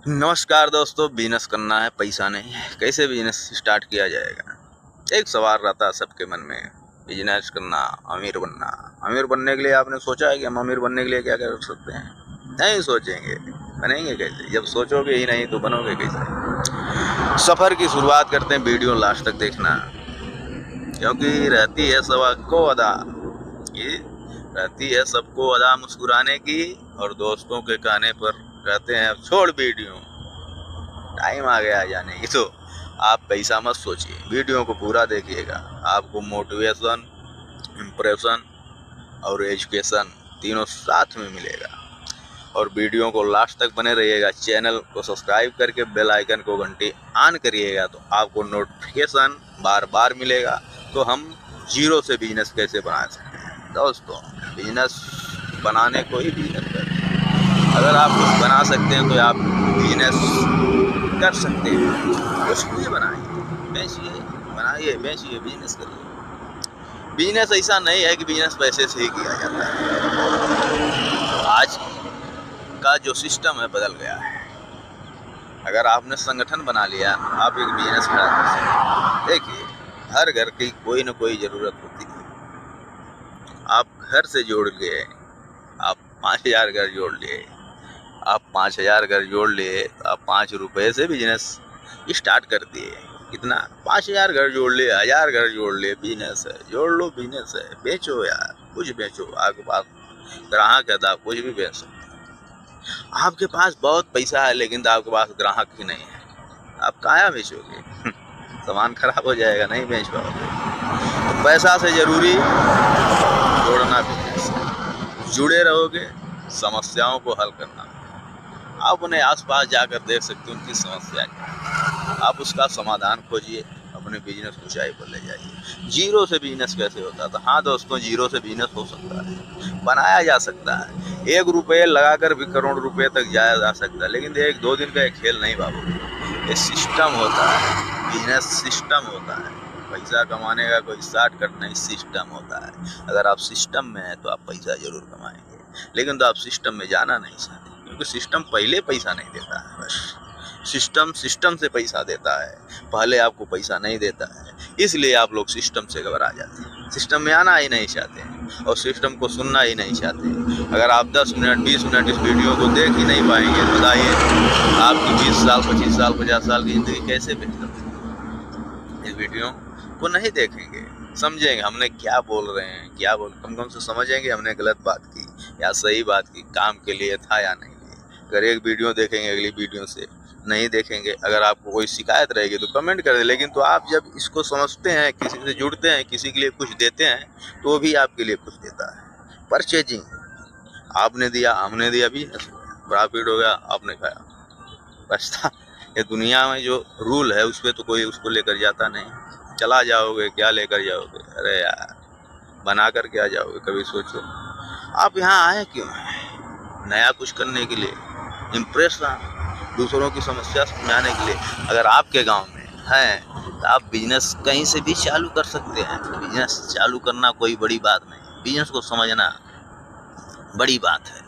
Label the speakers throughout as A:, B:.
A: नमस्कार दोस्तों, बिजनेस करना है, पैसा नहीं है, कैसे बिजनेस स्टार्ट किया जाएगा। एक सवाल रहता है सबके मन में, बिजनेस करना, अमीर बनना। अमीर बनने के लिए आपने सोचा है कि हम अमीर बनने के लिए क्या कर सकते हैं? नहीं सोचेंगे, बनेंगे कैसे? जब सोचोगे ही नहीं तो बनोगे कैसे? सफ़र की शुरुआत करते हैं, वीडियो लास्ट तक देखना, क्योंकि रहती है सबको अदा, ये रहती है सबको अदा मुस्कुराने की, और दोस्तों के कहने पर कहते हैं छोड़ वीडियो, टाइम आ गया जाने की। तो आप पैसा मत सोचिए, वीडियो को पूरा देखिएगा, आपको मोटिवेशन, इम्प्रेशन और एजुकेशन तीनों साथ में मिलेगा। और वीडियो को लास्ट तक बने रहिएगा, चैनल को सब्सक्राइब करके बेल आइकन को घंटी ऑन करिएगा, तो आपको नोटिफिकेशन बार बार मिलेगा। तो हम जीरो से बिजनेस कैसे बना सकते हैं दोस्तों? बिजनेस बनाने को ही बिजनेस करते हैं। अगर आप कुछ बना सकते हैं तो आप बिजनेस कर सकते हैं। कुछ भी बनाइए, बेचिए, बनाइए, बेचिए, बिजनेस करिए। बिजनेस ऐसा नहीं है कि बिजनेस पैसे से ही किया जाता है। आज का जो सिस्टम है बदल गया है। अगर आपने संगठन बना लिया, आप एक बिजनेस खड़ा कर सकते हैं। देखिए, हर घर की कोई ना कोई ज़रूरत होती है। आप घर से जोड़ लिए, आप 5000 घर जोड़ लिए, आप 5000 घर जोड़ लिए, तो आप 5 रुपये से बिजनेस स्टार्ट कर दिए। कितना? 5000 घर जोड़ लिए, 1000 घर जोड़ लिए, बिजनेस है। जोड़ लो, बिजनेस है, बेचो यार, कुछ बेचो। आपके पास ग्राहक है तो आप कुछ भी बेच सकते हैं। आपके पास बहुत पैसा है लेकिन तो आपके पास ग्राहक ही नहीं है, आप काया बेचोगे? सामान खराब हो जाएगा, नहीं बेच पाओगे। तो पैसा से जरूरी जोड़ना बिजनेस है। जुड़े रहोगे, समस्याओं को हल करना। आप उन्हें आसपास जाकर देख सकते हो उनकी समस्या क्या, आप उसका समाधान खोजिए, अपने बिजनेस को ऊंचाई पर ले जाइए। जीरो से बिजनेस कैसे होता था? हाँ दोस्तों, जीरो से बिजनेस हो सकता है, बनाया जा सकता है। 1 रुपये लगाकर भी करोड़ रुपये तक जाया जा सकता है, लेकिन 1-2 दिन का एक खेल नहीं बाबू। ये सिस्टम होता है, बिजनेस सिस्टम होता है। पैसा कमाने का कोई शॉर्टकट नहीं, सिस्टम होता है। अगर आप सिस्टम में हैं तो आप पैसा जरूर कमाएंगे, लेकिन तो आप सिस्टम में जाना नहीं चाहते, क्योंकि सिस्टम पहले पैसा नहीं देता है। बस सिस्टम से पैसा देता है, पहले आपको पैसा नहीं देता है। इसलिए आप लोग सिस्टम से घबरा जाते हैं, सिस्टम में आना ही नहीं चाहते हैं और सिस्टम को सुनना ही नहीं चाहते। अगर आप 10 मिनट 20 मिनट इस वीडियो को देख ही नहीं पाएंगे, बताइए आपकी 20 साल 25 साल 50 साल की ज़िंदगी कैसे बेहतर होगी? इस वीडियो को नहीं देखेंगे, समझेंगे हमने क्या बोल रहे हैं, क्या बोल, कम से समझेंगे हमने गलत बात की या सही बात की, काम के लिए था या नहीं। अगर एक वीडियो देखेंगे, अगली वीडियो से नहीं देखेंगे। अगर आपको कोई शिकायत रहेगी तो कमेंट कर दें, लेकिन तो आप जब इसको समझते हैं, किसी से जुड़ते हैं, किसी के लिए कुछ देते हैं, तो वो भी आपके लिए कुछ देता है। परचेजिंग, आपने दिया, हमने दिया, भी प्रॉफिट हो गया, आपने खाया, बचता। ये दुनिया में जो रूल है उस पर तो कोई उसको लेकर जाता नहीं। चला जाओगे, क्या लेकर जाओगे? अरे यार, बना कर क्या जाओगे? कभी सोचो। आप यहाँ आए क्यों हैं? नया कुछ करने के लिए, इम्प्रेशन, दूसरों की समस्या सुनाने के लिए। अगर आपके गांव में हैं तो आप बिजनेस कहीं से भी चालू कर सकते हैं। बिजनेस चालू करना कोई बड़ी बात नहीं, बिजनेस को समझना बड़ी बात है।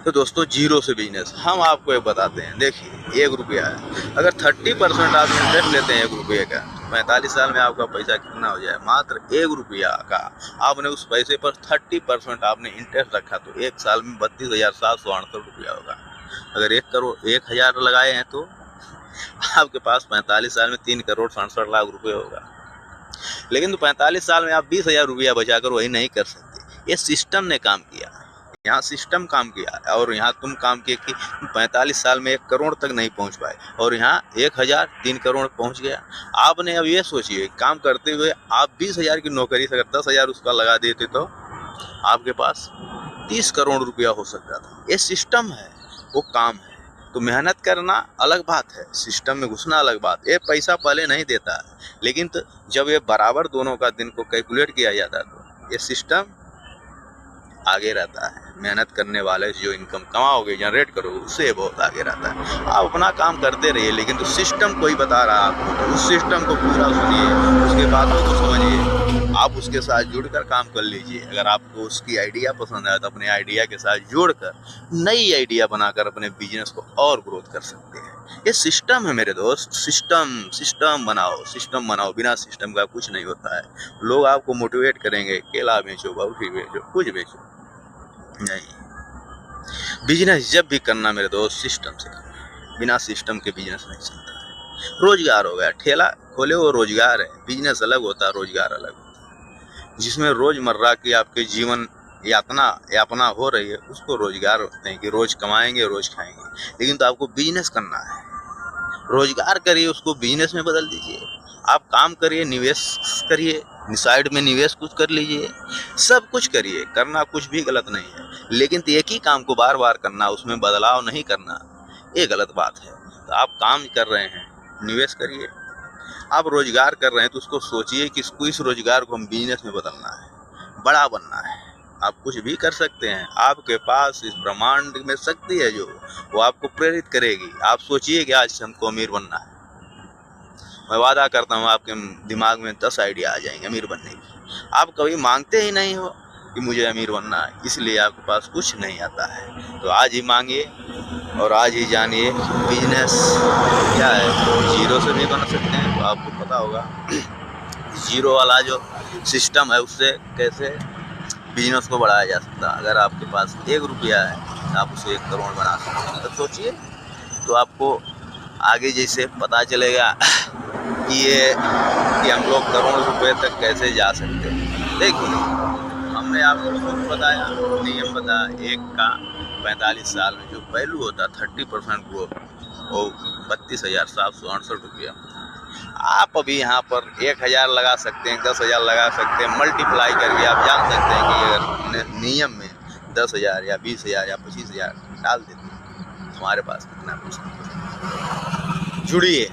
A: तो दोस्तों, जीरो से बिजनेस हम आपको एक बताते हैं। देखिए, 1 रुपया है, अगर 30% आप इंटरेस्ट लेते हैं 1 रुपये का, 45 साल में आपका पैसा कितना हो जाए? मात्र 1 रुपया का आपने उस पैसे पर 30% आपने इंटरेस्ट रखा, तो 1 साल में 32,768 रुपया होगा। अगर 1 करोड़ 1,000 लगाए हैं तो आपके पास 45 साल में 3 करोड़ 67 लाख रुपये होगा। लेकिन तो 45 साल में आप 20,000 रुपया बचाकर वही नहीं कर सकते। ये सिस्टम ने काम किया, यहाँ सिस्टम काम किया, और यहाँ तुम काम किए कि 45 साल में 1 करोड़ तक नहीं पहुँच पाए, और यहाँ 1,000 3 करोड़ पहुँच गया। आपने अब ये सोचिए, काम करते हुए आप 20,000 की नौकरी से अगर 10,000 उसका लगा देते तो आपके पास 30 करोड़ रुपया हो सकता था। ये सिस्टम है, वो काम है। तो मेहनत करना अलग बात है, सिस्टम में घुसना अलग बात। ये पैसा पहले नहीं देता है, लेकिन तो जब ये बराबर दोनों का दिन को कैलकुलेट किया जाता है तो ये सिस्टम आगे रहता है। मेहनत करने वाले जो इनकम कमाओगे, जनरेट करोगे, उससे बहुत आगे रहता है। आप अपना काम करते रहिए, लेकिन तो सिस्टम कोई बता रहा है आपको, तो उस सिस्टम को पूरा सुनिए, उसके बातों को समझिए। आप उसके साथ जुड़कर काम कर लीजिए। अगर आपको उसकी आइडिया पसंद आए तो अपने आइडिया के साथ जोड़कर नई आइडिया बनाकर अपने बिजनेस को और ग्रोथ कर सकते हैं। ये सिस्टम है मेरे दोस्त, सिस्टम बनाओ। बिना सिस्टम का कुछ नहीं होता है। लोग आपको मोटिवेट करेंगे, केला बेचो, बर्फी बेचो, कुछ बेचो, नहीं। बिजनेस जब भी करना मेरे दोस्त सिस्टम से करना। बिना सिस्टम के बिजनेस नहीं चलता है। रोजगार हो गया, ठेला खोले वो रोजगार है, बिजनेस अलग होता है, रोजगार अलग होता है। जिसमें रोजमर्रा की आपके जीवन यातना हो रही है उसको रोजगार होते हैं कि रोज कमाएंगे, रोज खाएंगे। लेकिन तो आपको बिजनेस करना है, रोजगार करिए, उसको बिजनेस में बदल दीजिए। आप काम करिए, निवेश करिए, साइड में निवेश कुछ कर लीजिए, सब कुछ करिए, करना कुछ भी गलत नहीं है। लेकिन तो एक ही काम को बार बार करना, उसमें बदलाव नहीं करना, ये गलत बात है। तो आप काम कर रहे हैं, निवेश करिए। आप रोजगार कर रहे हैं तो उसको सोचिए कि इस रोजगार को हम बिजनेस में बदलना है, बड़ा बनना है। आप कुछ भी कर सकते हैं। आपके पास इस ब्रह्मांड में शक्ति है जो वो आपको प्रेरित करेगी। आप सोचिए कि आज हमको अमीर बनना है, मैं वादा करता हूँ आपके दिमाग में 10 आइडिया आ जाएंगे अमीर बनने की। आप कभी मांगते ही नहीं हो कि मुझे अमीर बनना है, इसलिए आपके पास कुछ नहीं आता है। तो आज ही मांगिए और आज ही जानिए बिजनेस क्या है। जीरो से भी बना सकते हैं, तो आपको पता होगा जीरो वाला जो सिस्टम है उससे कैसे बिजनेस को बढ़ाया जा सकता है। अगर आपके पास 1 रुपया है तो आप उसे 1 करोड़ बना सकते हैं। तो सोचिए, तो आपको आगे जैसे पता चलेगा कि हम लोग करोड़ रुपए तक कैसे जा सकते हैं। देखिए, हमने आपको खुद बताया, नियम बताया, एक का 45 साल में जो वैल्यू होता 30% ग्रोथ, वो 32,768 रुपया। आप अभी यहाँ पर 1,000 लगा सकते हैं, 10,000 लगा सकते हैं, मल्टीप्लाई करके आप जान सकते हैं कि अगर नियम में 10,000 या 20,000 या 25,000 डाल देते हैं हमारे पास कितना पैसा। जुड़िए,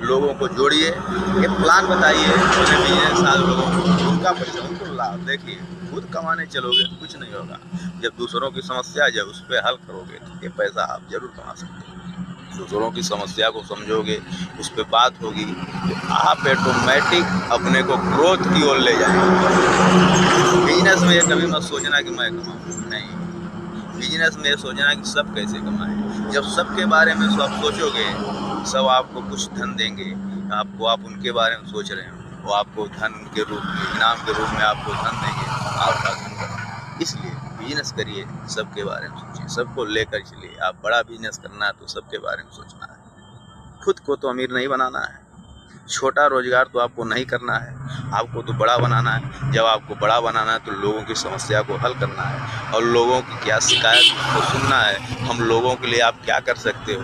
A: लोगों को जोड़िए, एक प्लान बताइए, अपने बिजनेस साल लोगों को उनका पैसा उनको लाभ। देखिए, खुद कमाने चलोगे तो कुछ नहीं होगा। जब दूसरों की समस्या जब उस पर हल करोगे तो ये पैसा आप जरूर कमा सकते हैं। दूसरों की समस्या को समझोगे, उस पर बात होगी, तो आप ऑटोमेटिक अपने को ग्रोथ की ओर ले जाएंगे। बिजनेस में ये कभी मत सोचना कि मैं कमाऊँ, नहीं। बिजनेस में ये सोचना कि सब कैसे कमाएं। जब सबके बारे में सब सोचोगे, सब आपको कुछ धन देंगे, आप उनके बारे में सोच रहे हो, वो आपको धन के रूप में, इनाम के रूप में आपको धन देंगे, आपका धन बढ़ेगा। इसलिए बिजनेस करिए, सबके बारे में सोचिए, सबको लेकर चलिए। आप बड़ा बिजनेस करना है तो सबके बारे में सोचना है। खुद को तो अमीर नहीं बनाना है, छोटा रोजगार तो आपको नहीं करना है, आपको तो बड़ा बनाना है। जब आपको बड़ा बनाना है तो लोगों की समस्या को हल करना है और लोगों की क्या शिकायत को सुनना है। हम लोगों के लिए आप क्या कर सकते हो,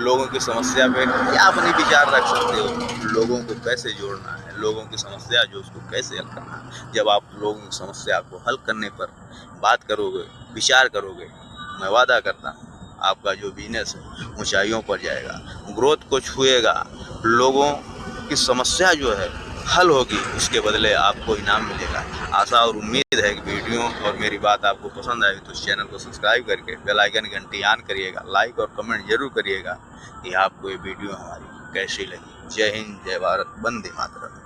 A: लोगों की समस्या पे क्या अपने विचार रख सकते हो, लोगों को कैसे जोड़ना है, लोगों की समस्या जो उसको कैसे हल करना है। जब आप लोगों की समस्या को हल करने पर बात करोगे, विचार करोगे, मैं वादा करता हूँ आपका जो बिजनेस है ऊंचाइयों पर जाएगा, ग्रोथ को छुएगा। लोगों की समस्या जो है हल होगी, उसके बदले आपको इनाम मिलेगा। आशा और उम्मीद है कि वीडियो और मेरी बात आपको पसंद आएगी तो इस चैनल को सब्सक्राइब करके बेल आइकन घंटी ऑन करिएगा। लाइक और कमेंट जरूर करिएगा कि आपको ये वीडियो हमारी कैसी लगी। जय हिंद, जय भारत, वंदे मातरम।